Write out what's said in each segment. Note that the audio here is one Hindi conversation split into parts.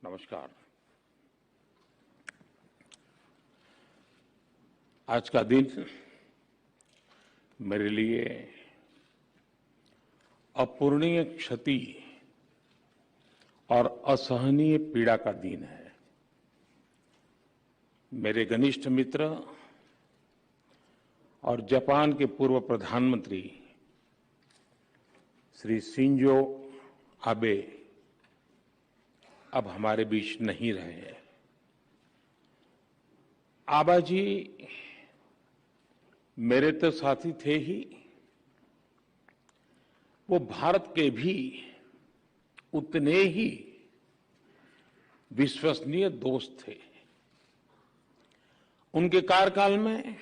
नमस्कार। आज का दिन मेरे लिए अपूरणीय क्षति और असहनीय पीड़ा का दिन है। मेरे घनिष्ठ मित्र और जापान के पूर्व प्रधानमंत्री श्री शिंजो आबे अब हमारे बीच नहीं रहे हैं। आबा जी मेरे तो साथी थे ही, वो भारत के भी उतने ही विश्वसनीय दोस्त थे। उनके कार्यकाल में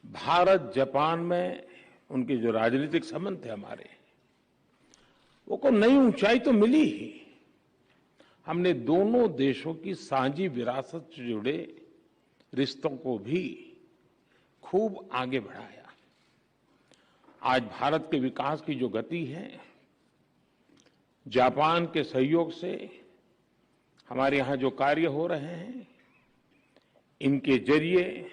भारत जापान में उनके जो राजनीतिक संबंध थे हमारे, वो को नई ऊंचाई तो मिली ही। हमने दोनों देशों की साझी विरासत से जुड़े रिश्तों को भी खूब आगे बढ़ाया। आज भारत के विकास की जो गति है, जापान के सहयोग से हमारे यहां जो कार्य हो रहे हैं, इनके जरिए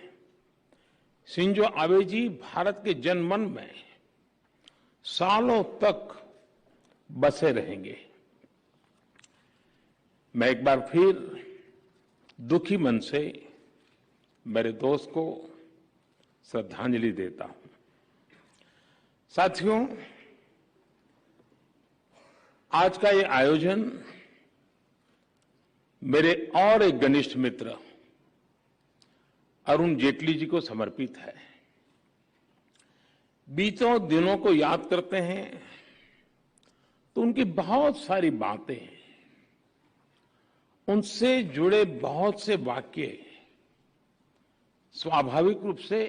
शिंजो आबे जी भारत के जनमन में सालों तक बसे रहेंगे। मैं एक बार फिर दुखी मन से मेरे दोस्त को श्रद्धांजलि देता हूं। साथियों, आज का ये आयोजन मेरे और एक घनिष्ठ मित्र अरुण जेटली जी को समर्पित है। बीतों दिनों को याद करते हैं तो उनकी बहुत सारी बातें, उनसे जुड़े बहुत से वाक्य स्वाभाविक रूप से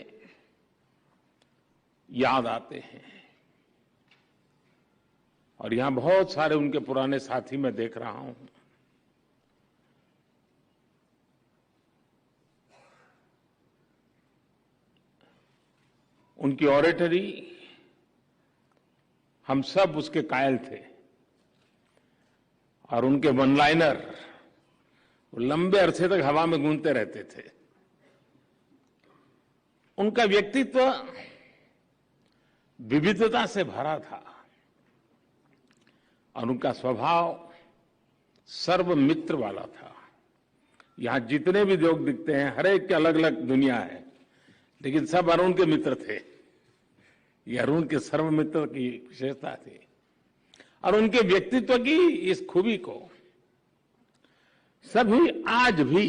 याद आते हैं। और यहां बहुत सारे उनके पुराने साथी मैं देख रहा हूं। उनकी ऑरेटरी हम सब उसके कायल थे, और उनके वन लाइनर लंबे अरसे तक हवा में गूंजते रहते थे। उनका व्यक्तित्व विविधता से भरा था और उनका स्वभाव सर्वमित्र वाला था। यहां जितने भी लोग दिखते हैं, हर एक की अलग अलग दुनिया है, लेकिन सब अरुण के मित्र थे। ये अरुण के सर्वमित्र की विशेषता थी। और उनके व्यक्तित्व की इस खूबी को सभी आज भी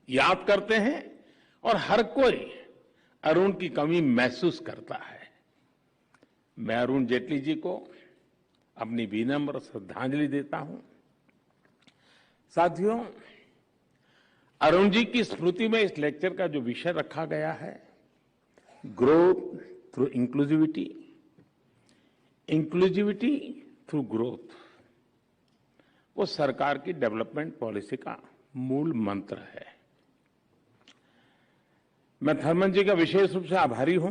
याद करते हैं और हर कोई अरुण की कमी महसूस करता है। मैं अरुण जेटली जी को अपनी विनम्र श्रद्धांजलि देता हूं। साथियों, अरुण जी की स्मृति में इस लेक्चर का जो विषय रखा गया है, growth through inclusivity, inclusivity through growth, वो सरकार की डेवलपमेंट पॉलिसी का मूल मंत्र है। मैं थर्मन जी का विशेष रूप से आभारी हूं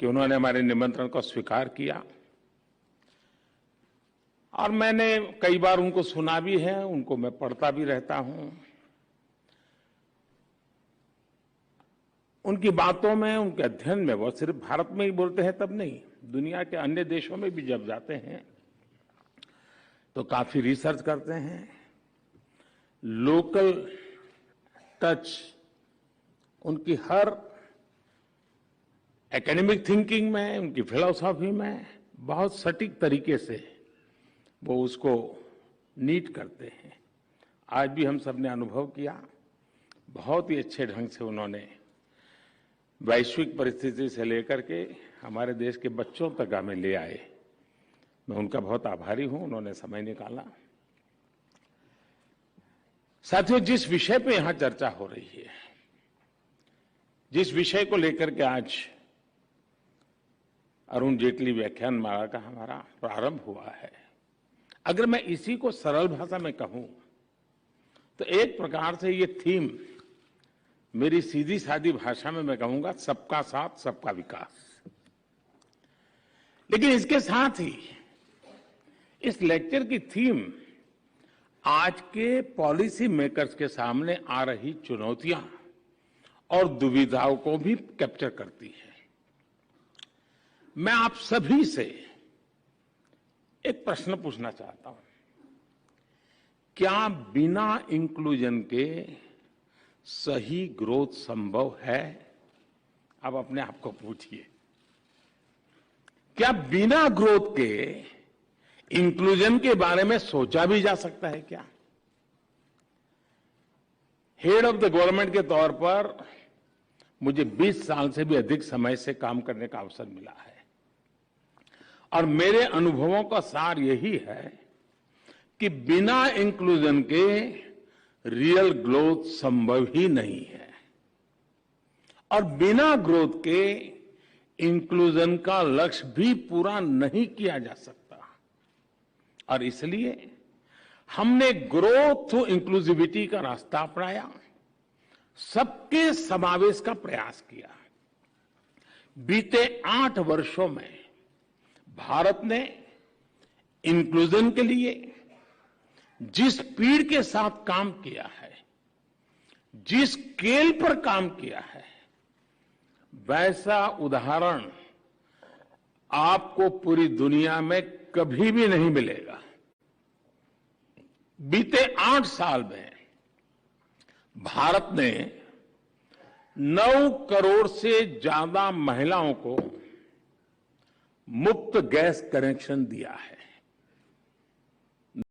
कि उन्होंने हमारे निमंत्रण को स्वीकार किया, और मैंने कई बार उनको सुना भी है, उनको मैं पढ़ता भी रहता हूं। उनकी बातों में, उनके अध्ययन में, वो सिर्फ भारत में ही बोलते हैं तब नहीं, दुनिया के अन्य देशों में भी जब जाते हैं तो काफी रिसर्च करते हैं। लोकल टच उनकी हर एकेडमिक थिंकिंग में, उनकी फिलॉसफी में बहुत सटीक तरीके से वो उसको नीट करते हैं। आज भी हम सब ने अनुभव किया, बहुत ही अच्छे ढंग से उन्होंने वैश्विक परिस्थिति से लेकर के हमारे देश के बच्चों तक हमें ले आए। मैं उनका बहुत आभारी हूं, उन्होंने समय निकाला। साथियों, जिस विषय पे यहां चर्चा हो रही है, जिस विषय को लेकर के आज अरुण जेटली व्याख्यान माला का हमारा प्रारंभ हुआ है, अगर मैं इसी को सरल भाषा में कहूं तो एक प्रकार से ये थीम, मेरी सीधी सादी भाषा में मैं कहूंगा, सबका साथ सबका विकास। लेकिन इसके साथ ही इस लेक्चर की थीम आज के पॉलिसी मेकर्स के सामने आ रही चुनौतियां और दुविधाओं को भी कैप्चर करती है। मैं आप सभी से एक प्रश्न पूछना चाहता हूं। क्या बिना इंक्लूजन के सही ग्रोथ संभव है? आप अपने आप को पूछिए, क्या बिना ग्रोथ के इंक्लूजन के बारे में सोचा भी जा सकता है क्या? हेड ऑफ द गवर्नमेंट के तौर पर मुझे 20 साल से भी अधिक समय से काम करने का अवसर मिला है और मेरे अनुभवों का सार यही है कि बिना इंक्लूजन के रियल ग्रोथ संभव ही नहीं है और बिना ग्रोथ के इंक्लूजन का लक्ष्य भी पूरा नहीं किया जा सकता। और इसलिए हमने ग्रोथ थ्रू इंक्लूसिविटी का रास्ता अपनाया, सबके समावेश का प्रयास किया। बीते 8 वर्षों में भारत ने इंक्लूजन के लिए जिस स्पीड के साथ काम किया है, जिस स्केल पर काम किया है, वैसा उदाहरण आपको पूरी दुनिया में कभी भी नहीं मिलेगा। बीते 8 साल में भारत ने 9 करोड़ से ज्यादा महिलाओं को मुफ्त गैस कनेक्शन दिया है।